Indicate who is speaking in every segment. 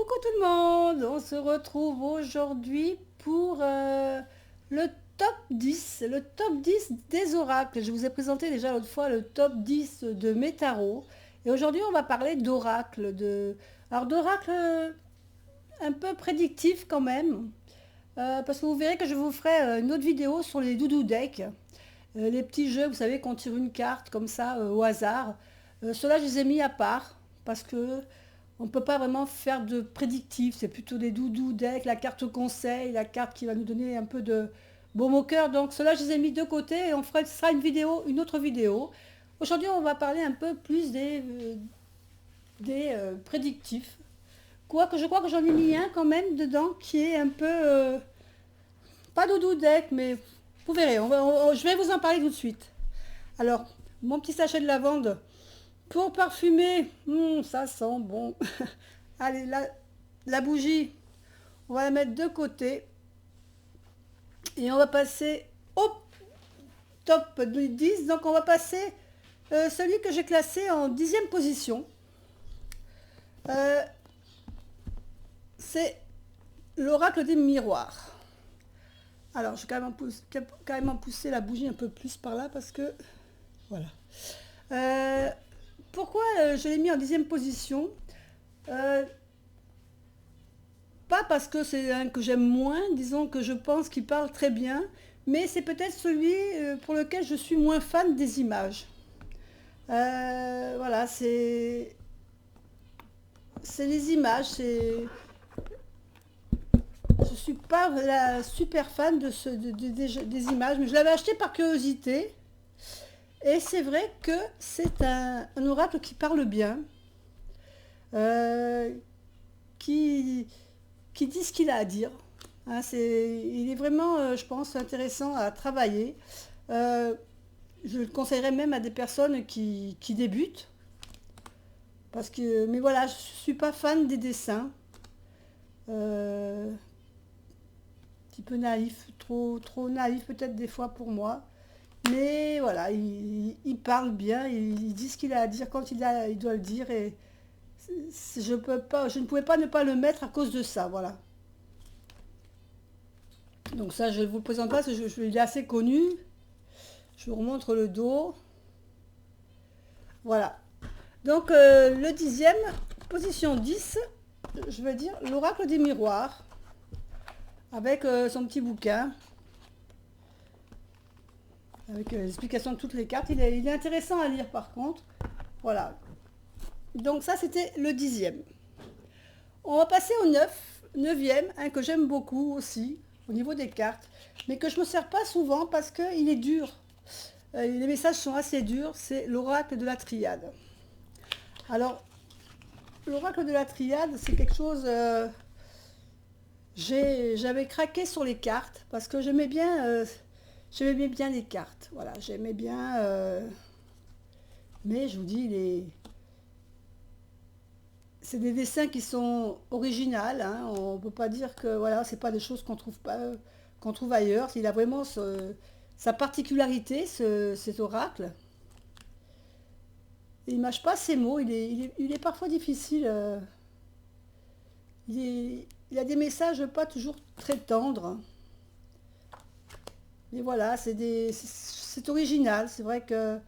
Speaker 1: Coucou tout le monde, on se retrouve aujourd'hui pour le top 10, le top 10 des oracles. Je vous ai présenté déjà l'autre fois le top 10 de mes tarots. Et aujourd'hui on va parler d'oracles, alors d'oracles un peu prédictifs quand même. Parce que vous verrez que je vous ferai une autre vidéo sur les doudou decks. Les petits jeux, vous savez, qu'on tire une carte comme ça au hasard. Ceux-là, je les ai mis à part parce que on ne peut pas vraiment faire de prédictif. C'est plutôt des doudou decks, la carte conseil, la carte qui va nous donner un peu de baume au cœur. Donc ceux-là, je les ai mis de côté et on fera, ce sera une vidéo, une autre vidéo. Aujourd'hui, on va parler un peu plus des prédictifs. Quoique je crois que j'en ai mis un quand même dedans qui est un peu pas doudou deck, mais vous verrez, je vais vous en parler tout de suite. Alors, mon petit sachet de lavande pour parfumer, ça sent bon. Allez, la bougie, on va la mettre de côté et on va passer au top 10. Donc, on va passer celui que j'ai classé en 10e position. C'est l'oracle des miroirs. Alors, je vais carrément pousser la bougie un peu plus par là parce que... Voilà. Pourquoi je l'ai mis en 10e position Pas parce que c'est un que j'aime moins, disons que je pense qu'il parle très bien, mais c'est peut-être celui pour lequel je suis moins fan des images. Voilà, c'est les images, je suis pas la super fan des images, mais je l'avais acheté par curiosité. Et c'est vrai que c'est un oracle qui parle bien, euh, qui, qui dit ce qu'il a à dire. Hein, il est vraiment, je pense, intéressant à travailler. Euh, je le conseillerais même à des personnes qui débutent. Mais voilà, je ne suis pas fan des dessins. Un petit peu naïf, trop naïf peut-être des fois pour moi. Mais voilà, il parle bien, il dit ce qu'il a à dire quand il doit le dire. Et je ne pouvais pas ne pas le mettre à cause de ça, voilà. Donc ça, je ne vous le présente pas, parce que il est assez connu. Je vous remontre le dos. Voilà. Donc le 10e, position 10, je vais dire l'oracle des miroirs, avec son petit bouquin, avec l'explication de toutes les cartes. Il est intéressant à lire par contre. Voilà. Donc ça, c'était le 10e. On va passer au 9e, un que j'aime beaucoup aussi, au niveau des cartes, mais que je ne me sers pas souvent parce qu'il est dur. Les messages sont assez durs, c'est l'oracle de la triade. Alors, l'oracle de la triade, c'est quelque chose... j'avais craqué sur les cartes parce que j'aimais bien les cartes. Voilà, j'aimais bien... mais je vous dis, c'est des dessins qui sont originales. Hein. On ne peut pas dire que voilà, c'est pas des choses qu'on trouve ailleurs. Il a vraiment sa particularité, cet oracle. Il ne mâche pas ses mots. Il est parfois difficile. Il a des messages pas toujours très tendres. Mais voilà, c'est original. C'est vrai que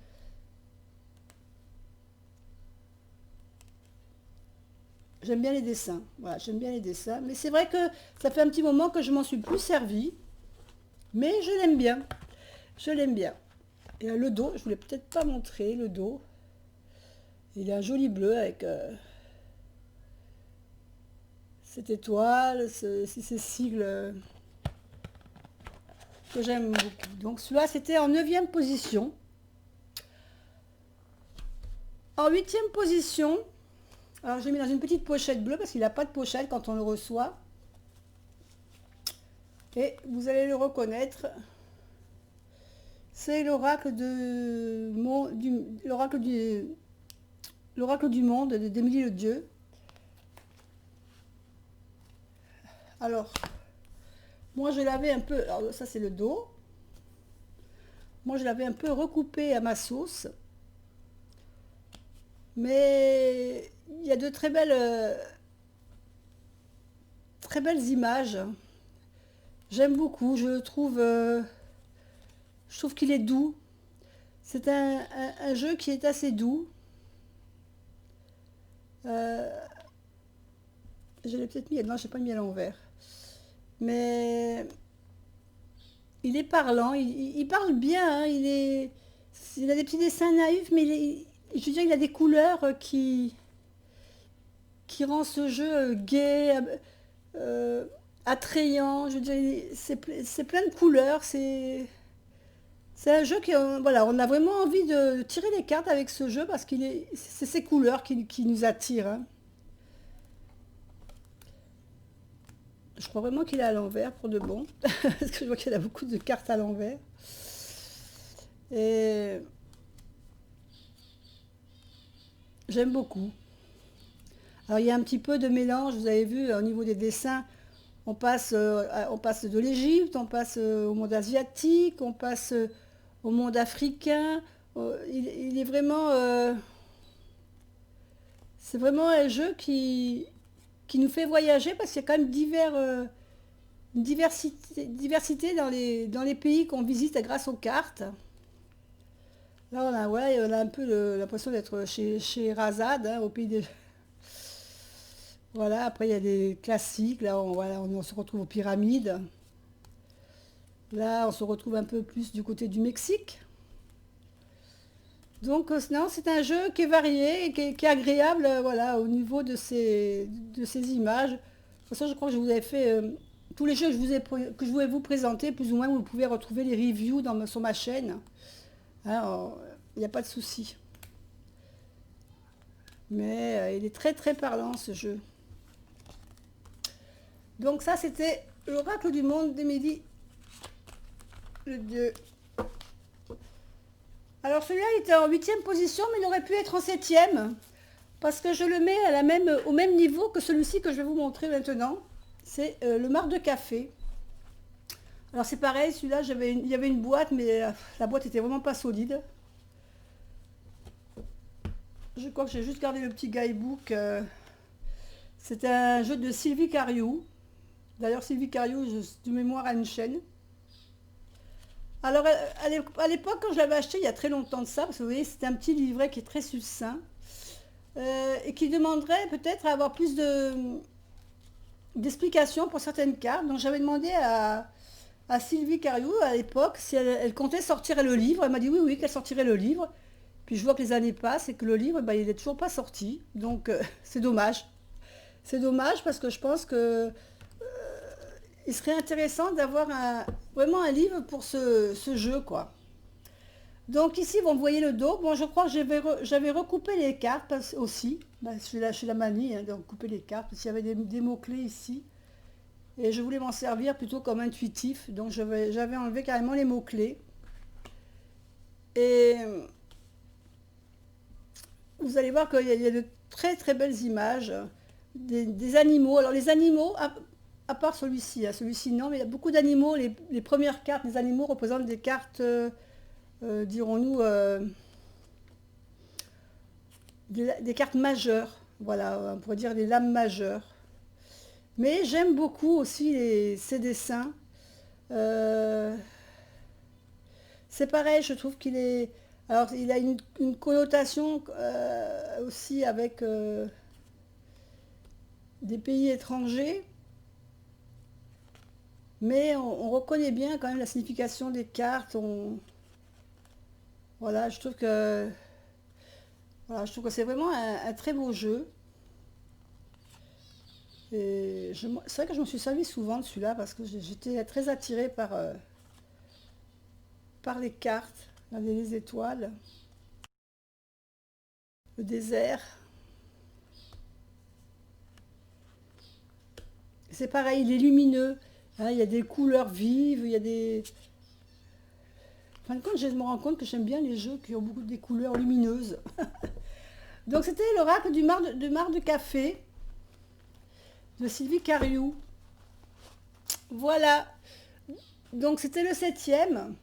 Speaker 1: j'aime bien les dessins. Voilà, j'aime bien les dessins. Mais c'est vrai que ça fait un petit moment que je m'en suis plus servi. Mais je l'aime bien. Je l'aime bien. Et le dos, je voulais peut-être pas montrer le dos. Il a un joli bleu avec cette étoile, ces sigles que j'aime beaucoup. Donc celui-là, c'était en 9e position. En 8e position, alors je l'ai mis dans une petite pochette bleue parce qu'il n'a pas de pochette quand on le reçoit. Et vous allez le reconnaître. C'est l'oracle l'oracle du monde d'Émilie Le Dieu. Alors, moi je l'avais un peu, alors ça c'est le dos. Moi je l'avais un peu recoupé à ma sauce. Mais il y a de très belles très belles images. J'aime beaucoup, je trouve qu'il est doux. C'est un jeu qui est assez doux. Euh, je l'ai peut-être mis, non, j'ai pas mis à l'envers. Mais il est parlant, il parle bien, hein, il a des petits dessins naïfs, mais je veux dire, il a des couleurs qui rend ce jeu gai, euh, attrayant. Je veux dire, c'est plein de couleurs. C'est un jeu voilà, on a vraiment envie de tirer les cartes avec ce jeu parce c'est ces couleurs qui nous attirent, hein. Je crois vraiment qu'il est à l'envers pour de bon, parce que je vois qu'il y a beaucoup de cartes à l'envers. Et j'aime beaucoup. Alors il y a un petit peu de mélange, vous avez vu, au niveau des dessins, on passe de l'Égypte, on passe au monde asiatique, on passe au monde africain. Il est vraiment, c'est vraiment un jeu qui nous fait voyager parce qu'il y a quand même une diversité dans les pays qu'on visite grâce aux cartes. Là, ouais, on a un peu l'impression d'être chez Razad, hein, au pays des... Voilà, après il y a des classiques, là voilà, on se retrouve aux pyramides. Là, on se retrouve un peu plus du côté du Mexique. Donc, non, c'est un jeu qui est varié et qui est agréable, voilà, au niveau de ces images. De toute façon, je crois que je vous avais fait tous les jeux que je voulais vous présenter, plus ou moins, vous pouvez retrouver les reviews sur ma chaîne. Alors, il n'y a pas de souci. Mais il est très très parlant ce jeu. Donc ça, c'était l'oracle du monde d'Émilie le dieu. Alors celui-là, il était en huitième position, mais il aurait pu être en septième, parce que je le mets au même niveau que celui-ci que je vais vous montrer maintenant. C'est le marc de café. Alors c'est pareil, celui-là, il y avait une boîte, mais la boîte était vraiment pas solide. Je crois que j'ai juste gardé le petit guidebook. C'est un jeu de Sylvie Cariou. D'ailleurs, Sylvie Cariou, de mémoire, a une chaîne. Alors, à l'époque, quand je l'avais acheté, il y a très longtemps de ça, parce que vous voyez, c'était un petit livret qui est très succinct, et qui demanderait peut-être à avoir plus d'explications pour certaines cartes. Donc, j'avais demandé à Sylvie Cariou, à l'époque, si elle comptait sortir le livre. Elle m'a dit oui, oui, qu'elle sortirait le livre. Puis je vois que les années passent et que le livre, bah, il n'est toujours pas sorti. Donc, c'est dommage. C'est dommage parce que je pense que il serait intéressant d'avoir vraiment un livre pour ce jeu, quoi. Donc ici, vous voyez le dos. Bon, je crois que j'avais recoupé les cartes aussi. Ben, je suis la manie, hein, de recouper les cartes, parce qu'il y avait des mots-clés ici. Et je voulais m'en servir plutôt comme intuitif. Donc j'avais enlevé carrément les mots-clés. Et vous allez voir qu'il y a de très très belles images. Des animaux. Alors les animaux, à part celui-ci, hein, celui-ci non, mais il y a beaucoup d'animaux. Les premières cartes des animaux représentent des cartes, dirons-nous, des cartes majeures. Voilà, on pourrait dire des lames majeures. Mais j'aime beaucoup aussi ces dessins. Euh, c'est pareil, je trouve qu'il est... Alors, il a une connotation aussi avec des pays étrangers, mais on reconnaît bien quand même la signification des cartes. Voilà, voilà, je trouve que c'est vraiment un très beau jeu. Et c'est vrai que je me suis servi souvent de celui-là parce que j'étais très attirée par les cartes. Regardez les étoiles, le désert. C'est pareil, il est lumineux, hein, il y a des couleurs vives, il y a des... En fin de compte, je me rends compte que j'aime bien les jeux qui ont beaucoup des couleurs lumineuses. Donc c'était l'oracle du mar de café de Sylvie Cariou. Voilà. Donc c'était le septième.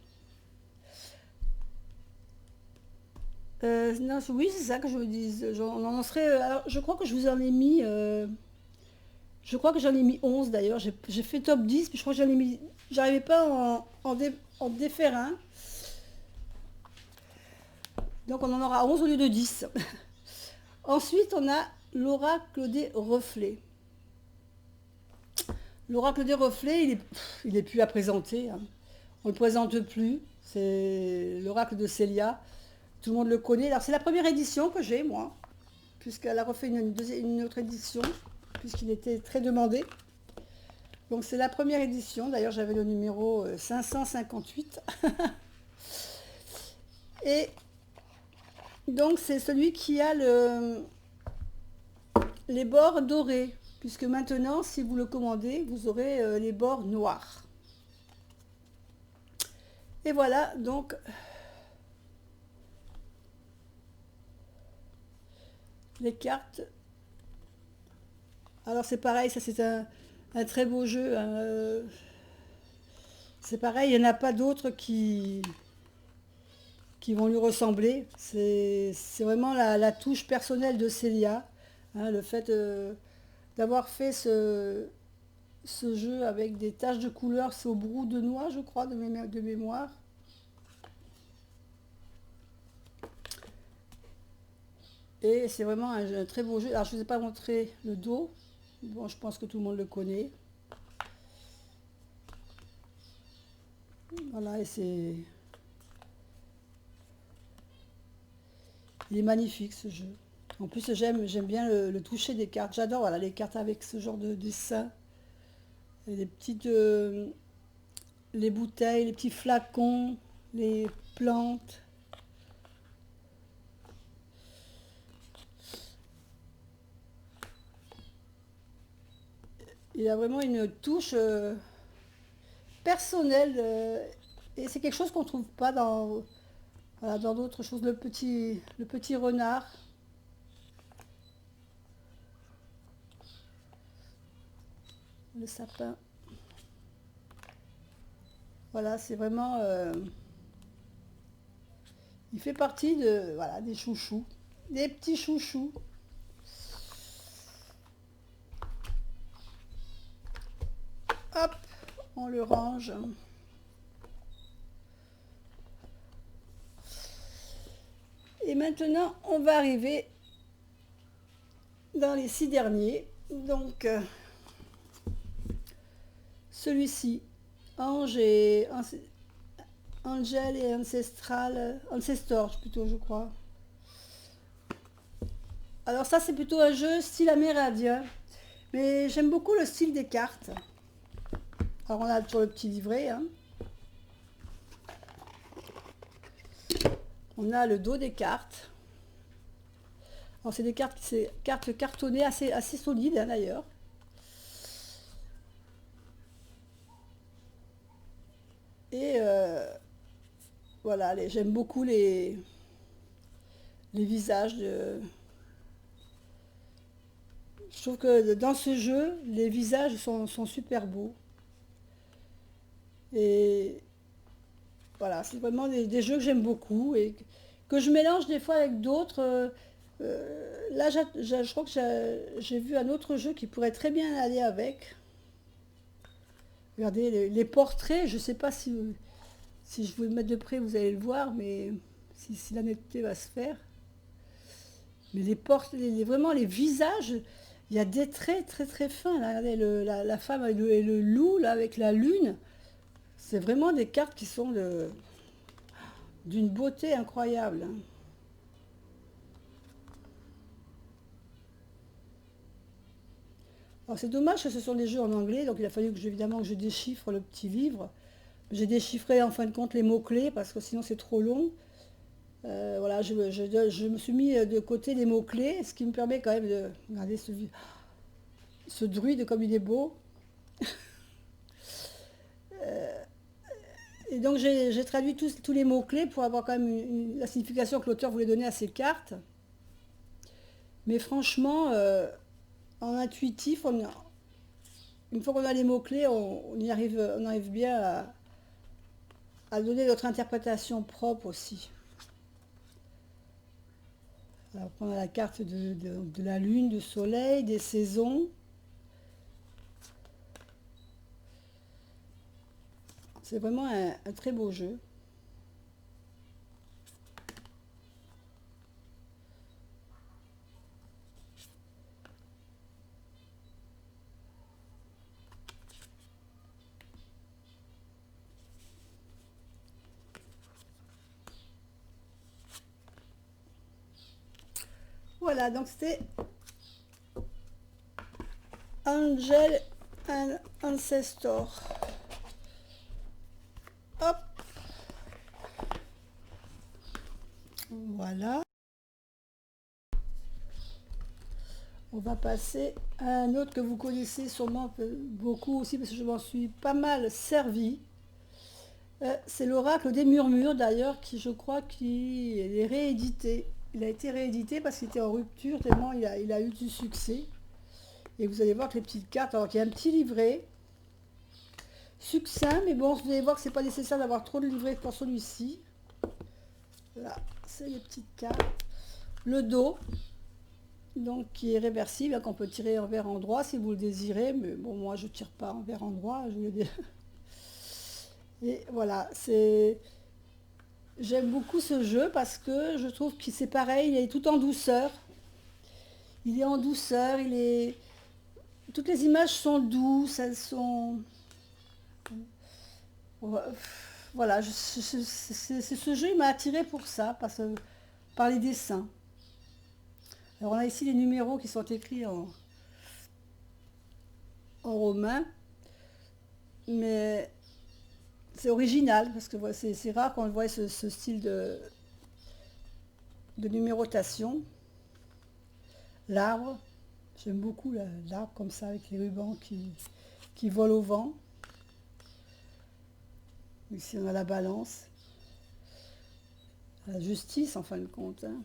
Speaker 1: Oui, c'est ça que je vous dis. On en serait, alors, je crois que je vous en ai mis Je crois que j'en ai mis 11 d'ailleurs. J'ai fait top 10, puis je crois que j'en ai mis. J'arrivais pas en défaire un. Donc on en aura 11 au lieu de 10. Ensuite, on a l'oracle des reflets. L'oracle des reflets, il est plus à présenter, hein. On ne le présente plus. C'est l'oracle de Célia. Tout le monde le connaît. Alors c'est la première édition que j'ai, moi, puisqu'elle a refait une autre édition, puisqu'il était très demandé. Donc c'est la première édition. D'ailleurs, j'avais le numéro 558. Et donc c'est celui qui a les bords dorés, puisque maintenant, si vous le commandez, vous aurez les bords noirs. Et voilà, donc, les cartes. Alors c'est pareil, ça c'est un très beau jeu, hein. C'est pareil, il n'y en a pas d'autres qui vont lui ressembler. C'est vraiment la touche personnelle de Célia, hein, le fait d'avoir fait ce jeu avec des taches de couleur, c'est au brou de noix, je crois, de mémoire. Et c'est vraiment un très beau jeu. Alors, je ne vous ai pas montré le dos. Bon, je pense que tout le monde le connaît. Voilà, et c'est... Il est magnifique, ce jeu. En plus, j'aime bien le toucher des cartes. J'adore, voilà, les cartes avec ce genre de dessin. Et les petites... les bouteilles, les petits flacons, les plantes. Il a vraiment une touche personnelle et c'est quelque chose qu'on ne trouve pas voilà, dans d'autres choses. Le petit renard. Le sapin. Voilà, c'est vraiment... il fait partie de, voilà, des chouchous. Des petits chouchous. Hop, on le range. Et maintenant, on va arriver dans les 6 derniers. Donc, celui-ci, Angel et Ancestor plutôt, je crois. Alors ça, c'est plutôt un jeu style amérindien. Mais j'aime beaucoup le style des cartes. Alors on a toujours le petit livret, hein. On a le dos des cartes. Alors c'est des cartes cartonnées assez solides, hein, d'ailleurs. Et voilà, j'aime beaucoup les visages de... Je trouve que dans ce jeu, les visages sont super beaux. Et voilà, c'est vraiment des jeux que j'aime beaucoup et que je mélange des fois avec d'autres. Là, je crois que j'ai vu un autre jeu qui pourrait très bien aller avec. Regardez, les portraits, je ne sais pas si je vous le mets de près, vous allez le voir, mais si la netteté va se faire. Mais les portraits, vraiment les visages, il y a des traits très très fins. Là. Regardez, la femme et le loup, là, avec la lune. C'est vraiment des cartes qui sont d'une beauté incroyable. Alors c'est dommage que ce sont des jeux en anglais, donc il a fallu évidemment que je déchiffre le petit livre. J'ai déchiffré en fin de compte les mots-clés parce que sinon c'est trop long. Voilà, je me suis mis de côté les mots-clés, ce qui me permet quand même de... Regardez ce druide comme il est beau. Et donc j'ai traduit tous les mots-clés pour avoir quand même la signification que l'auteur voulait donner à ces cartes. Mais franchement, en intuitif, une fois qu'on a les mots-clés, on arrive bien à donner notre interprétation propre aussi. Alors, on a la carte de la lune, du soleil, des saisons. C'est vraiment un très beau jeu. Voilà, donc c'était Angel and Ancestor. Hop, voilà. On va passer à un autre que vous connaissez sûrement beaucoup aussi parce que je m'en suis pas mal servi. C'est l'oracle des murmures d'ailleurs qui je crois qu'il est réédité. Il a été réédité parce qu'il était en rupture tellement il a eu du succès. Et vous allez voir que les petites cartes, alors qu'il y a un petit livret succinct, mais bon, vous allez voir que c'est pas nécessaire d'avoir trop de livrets pour celui-ci. Là, c'est les petites cartes. Le dos, donc qui est réversible, qu'on peut tirer envers endroit si vous le désirez, mais bon, moi je tire pas envers endroit, je voulais dire. Et voilà, c'est... J'aime beaucoup ce jeu parce que je trouve que c'est pareil, il est tout en douceur. Il est en douceur, il est... Toutes les images sont douces, elles sont... Voilà, ce jeu il m'a attiré pour ça, par les dessins. Alors on a ici les numéros qui sont écrits en romain, mais c'est original parce que voilà, c'est rare qu'on voit ce style de numérotation. L'arbre, j'aime beaucoup l'arbre comme ça avec les rubans qui volent au vent. Ici on a la balance, la justice en fin de compte. Hein.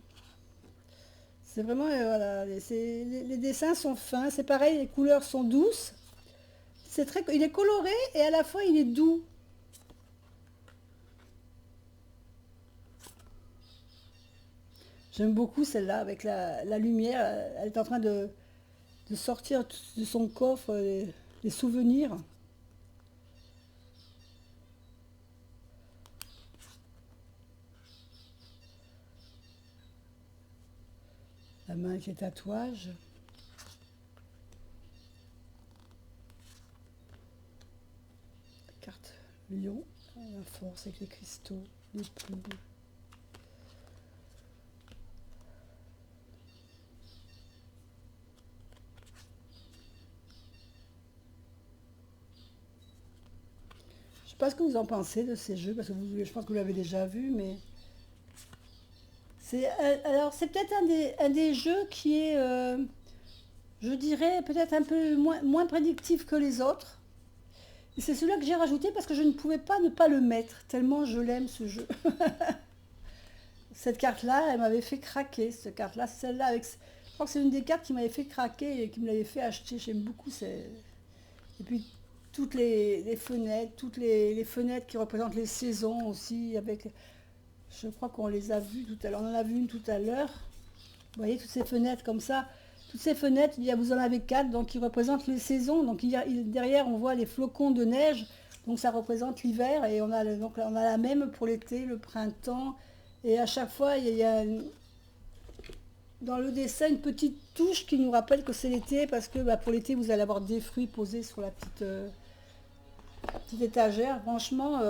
Speaker 1: C'est vraiment, voilà, les dessins sont fins, c'est pareil, les couleurs sont douces. Il est coloré et à la fois il est doux. J'aime beaucoup celle-là avec la lumière. Elle est en train de sortir de son coffre les souvenirs. La main avec les tatouages. La carte lion. La force avec les cristaux, les plumes. Je sais pas ce que vous en pensez de ces jeux, parce que je pense que vous l'avez déjà vu, mais... Alors c'est peut-être un des jeux qui est, je dirais, peut-être un peu moins prédictif que les autres. Et c'est celui-là que j'ai rajouté parce que je ne pouvais pas ne pas le mettre, tellement je l'aime ce jeu. Cette carte-là, elle m'avait fait craquer, cette carte-là, celle-là, je crois que c'est une des cartes qui m'avait fait craquer et qui me l'avait fait acheter, j'aime beaucoup. Et puis toutes les fenêtres, toutes les fenêtres qui représentent les saisons aussi, avec... Je crois qu'on les a vues tout à l'heure. On en a vu une tout à l'heure. Vous voyez toutes ces fenêtres comme ça. Toutes ces fenêtres, vous en avez 4, donc qui représentent les saisons. Donc derrière, on voit les flocons de neige. Donc ça représente l'hiver. Et on a la même pour l'été, le printemps. Et à chaque fois, il y a dans le dessin une petite touche qui nous rappelle que c'est l'été. Parce que pour l'été, vous allez avoir des fruits posés sur la petite étagère. Franchement...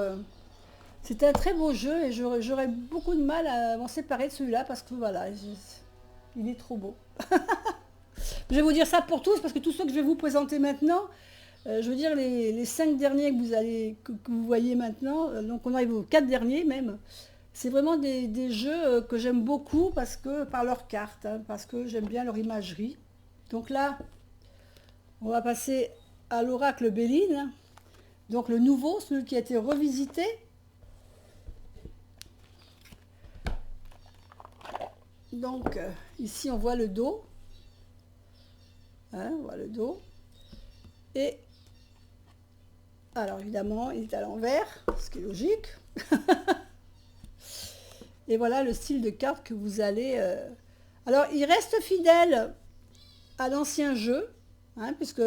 Speaker 1: c'est un très beau jeu et j'aurais beaucoup de mal à m'en séparer de celui-là parce que voilà, il est trop beau. Je vais vous dire ça pour tous parce que tous ceux que je vais vous présenter maintenant, je veux dire les 5 derniers que vous voyez maintenant, donc on arrive aux 4 derniers même, c'est vraiment des jeux que j'aime beaucoup parce que par leurs cartes, hein, parce que j'aime bien leur imagerie. Donc là, on va passer à l'oracle Béline, donc le nouveau, celui qui a été revisité. Donc ici on voit le dos, hein, on voit le dos, et alors évidemment il est à l'envers, ce qui est logique, et voilà le style de carte que vous allez... Alors il reste fidèle à l'ancien jeu, hein, puisque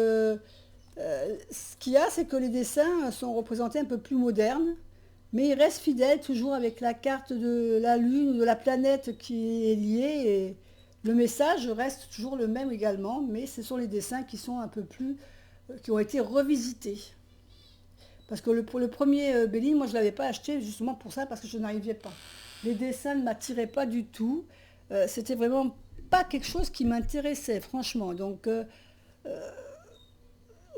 Speaker 1: Ce qu'il y a, c'est que les dessins sont représentés un peu plus modernes, mais ils restent fidèles toujours avec la carte de la Lune ou de la planète qui est liée. Et le message reste toujours le même également, mais ce sont les dessins qui sont un peu plus, qui ont été revisités. Parce que pour le premier Béline, moi je ne l'avais pas acheté justement pour ça, parce que je n'arrivais pas. Les dessins ne m'attiraient pas du tout. C'était vraiment pas quelque chose qui m'intéressait, franchement. Donc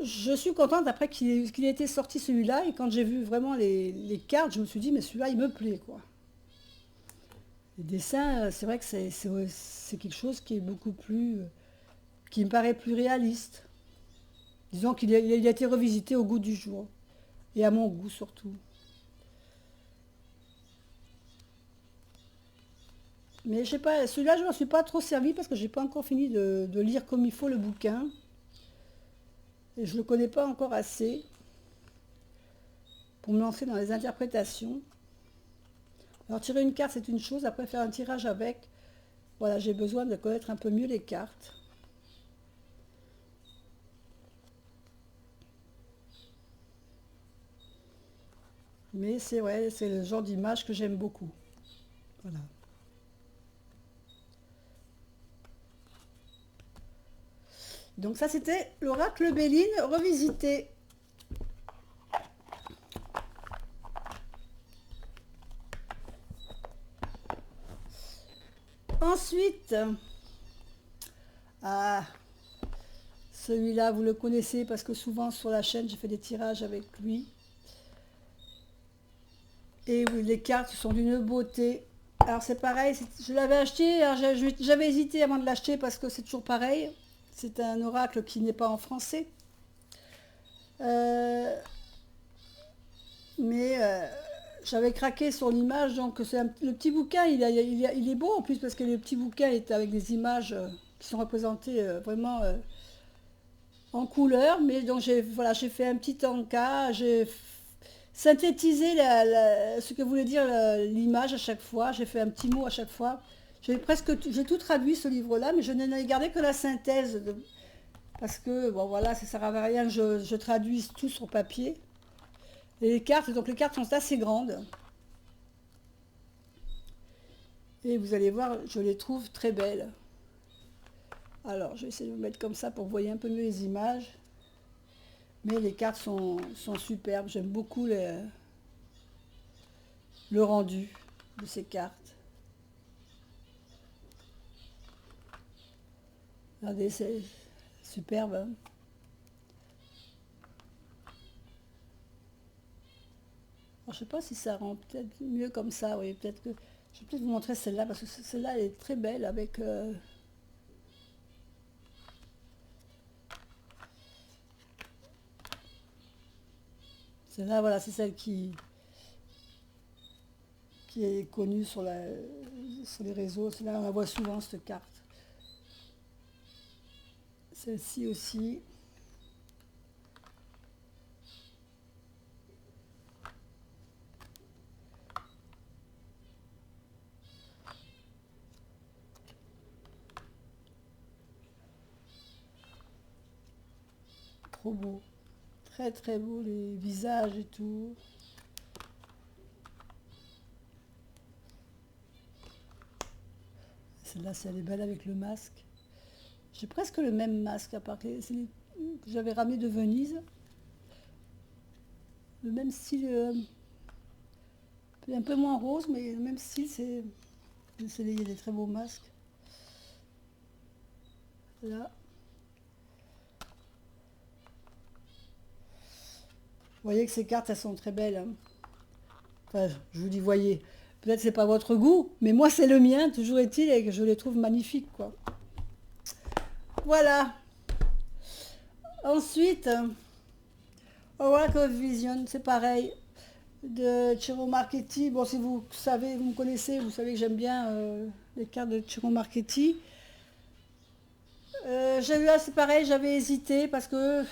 Speaker 1: je suis contente après qu'il ait été sorti celui-là. Et quand j'ai vu vraiment les cartes, je me suis dit, mais celui-là, il me plaît, quoi. Les dessins, c'est vrai que c'est quelque chose qui est beaucoup plus, qui me paraît plus réaliste. Disons qu'il a été revisité au goût du jour. Et à mon goût surtout. Mais je sais pas, celui-là, je ne m'en suis pas trop servi parce que j'ai pas encore fini de lire comme il faut le bouquin. Et je ne le connais pas encore assez pour me lancer dans les interprétations. Alors tirer une carte, c'est une chose. Après, faire un tirage avec, voilà, j'ai besoin de connaître un peu mieux les cartes. Mais c'est vrai, c'est le genre d'image que j'aime beaucoup. Voilà. Donc ça, c'était l'oracle Béline revisité. Ensuite, ah, celui-là, vous le connaissez parce que souvent sur la chaîne, j'ai fait des tirages avec lui. Et oui, les cartes sont d'une beauté. Alors c'est pareil, je l'avais acheté, j'avais hésité avant de l'acheter parce que c'est toujours pareil. C'est un oracle qui n'est pas en français. Euh, mais j'avais craqué sur l'image, donc le petit bouquin, il est beau en plus parce que le petit bouquin est avec des images qui sont représentées vraiment en couleur. Mais donc voilà, j'ai fait un petit encas, j'ai synthétisé ce que voulait dire l'image à chaque fois, j'ai fait un petit mot à chaque fois. J'ai tout traduit ce livre-là, mais je n'en ai gardé que la synthèse, parce que, bon voilà, ça sert à rien que je traduise tout sur papier. Et les cartes, donc les cartes sont assez grandes. Et vous allez voir, je les trouve très belles. Alors, je vais essayer de vous mettre comme ça pour que vous voyez un peu mieux les images. Mais les cartes sont superbes, j'aime beaucoup le rendu de ces cartes. Regardez, c'est superbe. Hein. Alors, je sais pas si ça rend peut-être mieux comme ça. Oui, peut-être que je vais peut-être vous montrer celle-là parce que celle-là elle est très belle avec. Celle-là, voilà, c'est celle qui est connue sur les réseaux. Celle-là, on la voit souvent cette carte. Celle-ci aussi. Trop beau. Très très beau, les visages et tout. Celle-là, elle est belle avec le masque. J'ai presque le même masque, à part que j'avais ramené de Venise. Le même style, un peu moins rose, mais le même style, il y a des très beaux masques. Là. Vous voyez que ces cartes, elles sont très belles. Hein. Enfin, je vous dis, voyez. Peut-être c'est pas votre goût, mais moi c'est le mien, toujours est-il, et que je les trouve magnifiques, quoi. Voilà. Ensuite, Oracle of Vision, c'est pareil, de Ciro Marchetti. Bon, si vous savez, vous me connaissez, vous savez que j'aime bien les cartes de Ciro Marchetti. C'est pareil, j'avais hésité parce que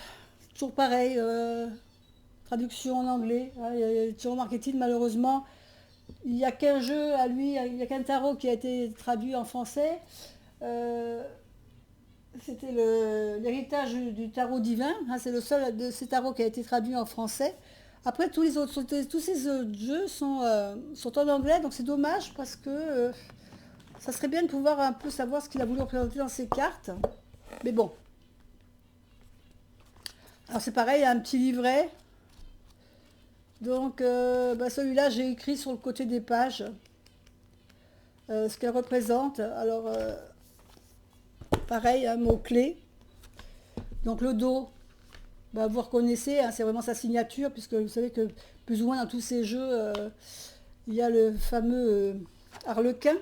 Speaker 1: toujours pareil, traduction en anglais. Ciro Marchetti, malheureusement, il n'y a qu'un jeu à lui, il n'y a qu'un tarot qui a été traduit en français. c'était l'héritage du tarot divin, hein, c'est le seul de ces tarots qui a été traduit en français. Après, tous ces autres jeux sont en anglais, donc c'est dommage parce que ça serait bien de pouvoir un peu savoir ce qu'il a voulu représenter dans ses cartes. Mais bon, alors c'est pareil, il y a un petit livret. Donc bah, celui-là, j'ai écrit sur le côté des pages ce qu'elle représente. Alors pareil, un mot-clé. Donc le dos, bah, vous reconnaissez, hein, c'est vraiment sa signature, puisque vous savez que plus ou moins dans tous ces jeux, il y a le fameux harlequin.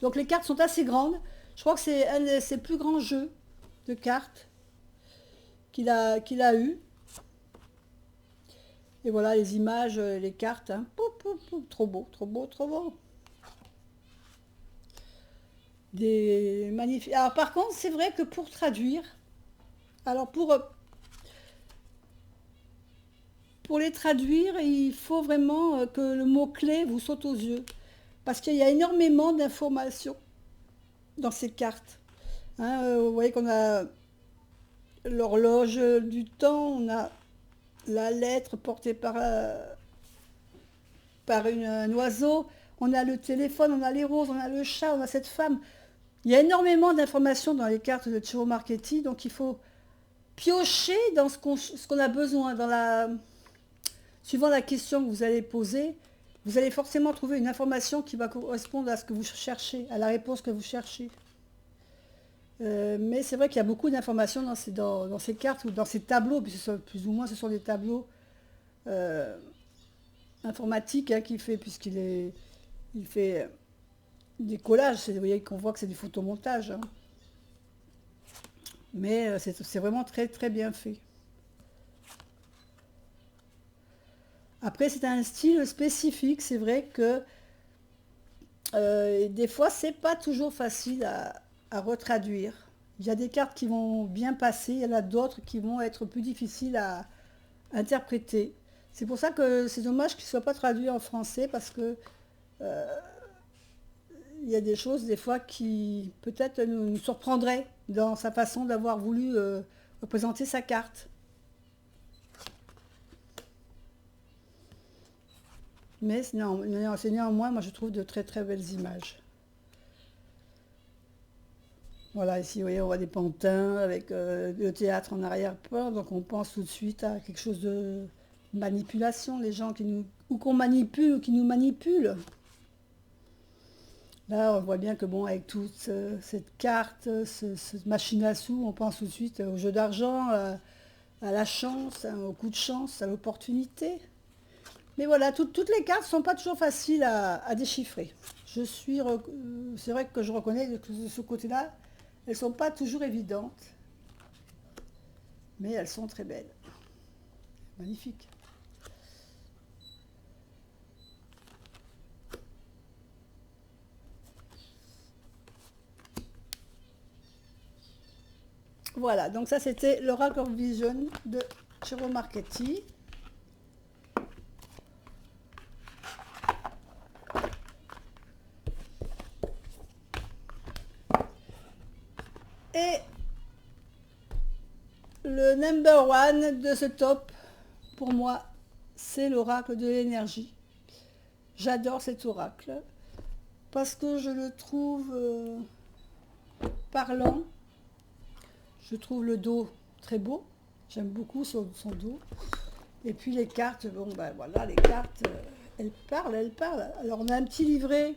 Speaker 1: Donc les cartes sont assez grandes. Je crois que c'est un de ses plus grands jeux de cartes qu'il a eu. Et voilà les images, les cartes. Hein. Pou, pou, pou. Trop beau, trop beau, trop beau. Des magnifiques. Alors par contre, c'est vrai que pour traduire, alors pour les traduire, il faut vraiment que le mot-clé vous saute aux yeux. Parce qu'il y a énormément d'informations dans ces cartes. Hein, vous voyez qu'on a l'horloge du temps, on a la lettre portée par un oiseau, on a le téléphone, on a les roses, on a le chat, on a cette femme. Il y a énormément d'informations dans les cartes de Ciro Marchetti, donc il faut piocher dans ce qu'on a besoin, suivant la question que vous allez poser. Vous allez forcément trouver une information qui va correspondre à ce que vous cherchez, à la réponse que vous cherchez. Mais c'est vrai qu'il y a beaucoup d'informations dans ces cartes ou dans ces tableaux, puisque plus ou moins ce sont des tableaux informatiques hein, qu'il fait, il fait des collages. Vous voyez qu'on voit que c'est du photomontage. Hein. Mais c'est vraiment très très bien fait. Après, c'est un style spécifique. C'est vrai que des fois, c'est pas toujours facile à retraduire. Il y a des cartes qui vont bien passer, il y en a d'autres qui vont être plus difficiles à interpréter. C'est pour ça que c'est dommage qu'il ne soit pas traduit en français parce que il y a des choses des fois qui peut-être nous surprendraient dans sa façon d'avoir voulu représenter sa carte. Mais non, c'est néanmoins, moi je trouve de très très belles images. Voilà, ici vous voyez, on voit des pantins avec le théâtre en arrière-plan, donc on pense tout de suite à quelque chose de manipulation, les gens ou qu'on manipule ou qui nous manipulent. Là, on voit bien que bon, avec toute cette carte, cette machine à sous, on pense tout de suite au jeu d'argent, à la chance, hein, au coup de chance, à l'opportunité. Mais voilà, toutes les cartes ne sont pas toujours faciles à déchiffrer. C'est vrai que je reconnais que de ce côté-là, elles ne sont pas toujours évidentes, mais elles sont très belles. Magnifiques. Voilà, donc ça c'était l'Oracle of Vision de Ciro Marchetti. Et le number one de ce top, pour moi, c'est l'oracle de l'énergie. J'adore cet oracle parce que je le trouve parlant. Je trouve le dos très beau. J'aime beaucoup son dos. Et puis les cartes, bon ben voilà, les cartes, elles parlent, elles parlent. Alors on a un petit livret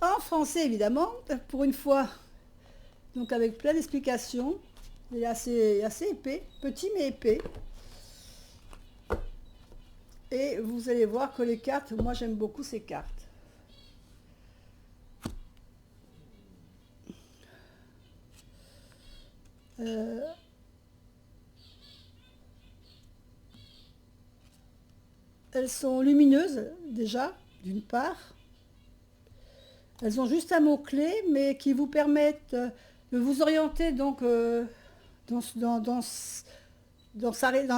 Speaker 1: en français évidemment, pour une fois. Donc avec plein d'explications. Il est assez épais, petit mais épais. Et vous allez voir que les cartes, moi j'aime beaucoup ces cartes. Elles sont lumineuses déjà, d'une part. Elles ont juste un mot-clé, mais qui vous permettent de vous orienter donc dans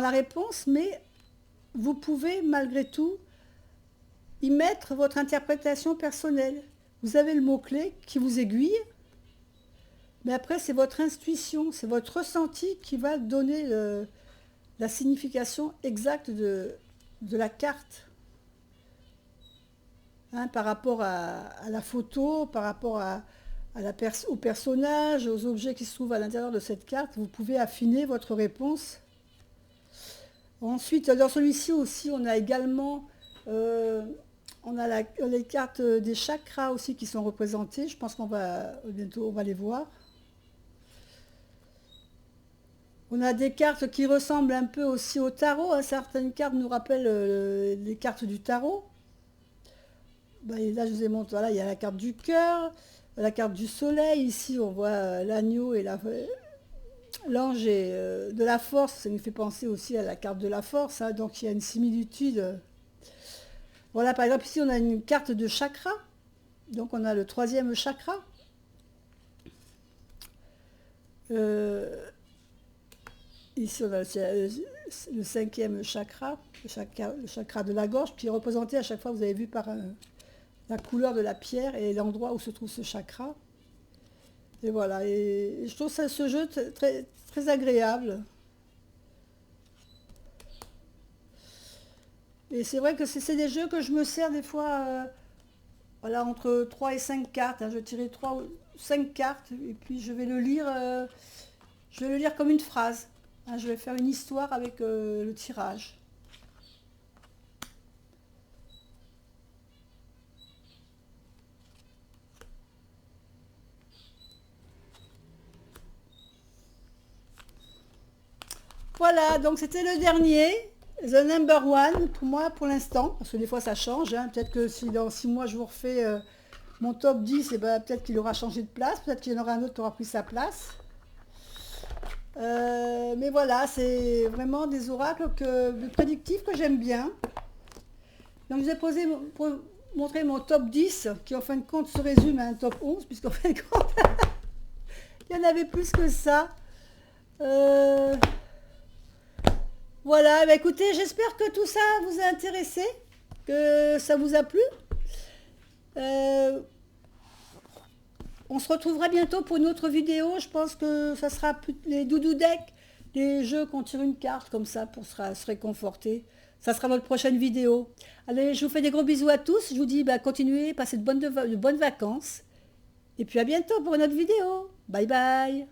Speaker 1: la réponse, mais vous pouvez malgré tout y mettre votre interprétation personnelle. vous avez le mot-clé qui vous aiguille, mais après c'est votre intuition, c'est votre ressenti qui va donner la signification exacte de la carte. Hein, par rapport à la photo, par rapport au personnage, aux objets qui se trouvent à l'intérieur de cette carte, vous pouvez affiner votre réponse. Ensuite, dans celui-ci aussi, on a également les cartes des chakras aussi qui sont représentées. Je pense qu'on va bientôt on va les voir. On a des cartes qui ressemblent un peu aussi au tarot. Hein. Certaines cartes nous rappellent les cartes du tarot. Ben, là, je vous ai montré, voilà, il y a la carte du cœur, la carte du soleil. Ici, on voit l'agneau et l'ange de la force. Ça nous fait penser aussi à la carte de la force. Hein. Donc, il y a une similitude. Voilà, par exemple, ici, on a une carte de chakra. Donc, on a le 3e chakra. Ici, on a le 5e chakra, le chakra de la gorge, qui est représenté à chaque fois, vous avez vu, par la couleur de la pierre et l'endroit où se trouve ce chakra. Et voilà, et je trouve ce jeu très, très agréable. Et c'est vrai que c'est des jeux que je me sers des fois, voilà, entre 3 et 5 cartes. Hein. Je vais tirer 3 ou 5 cartes et puis je vais le lire comme une phrase. Hein. Je vais faire une histoire avec le tirage. Voilà, donc c'était le dernier, the number one pour moi pour l'instant, parce que des fois ça change. Hein. Peut-être que si dans 6 mois je vous refais mon top 10, et ben, peut-être qu'il aura changé de place, peut-être qu'il y en aura un autre qui aura pris sa place. Mais voilà, c'est vraiment des oracles prédictifs que j'aime bien. Donc je vous ai montré mon top 10, qui en fin de compte se résume à un top 11, puisqu'en fin de compte, il y en avait plus que ça. Voilà, bah écoutez, j'espère que tout ça vous a intéressé, que ça vous a plu. On se retrouvera bientôt pour une autre vidéo. Je pense que ça sera les doudou decks, les jeux qu'on tire une carte comme ça pour se réconforter. Ça sera notre prochaine vidéo. Allez, je vous fais des gros bisous à tous. Je vous dis, bah, continuez, passez de bonnes vacances. Et puis à bientôt pour une autre vidéo. Bye bye.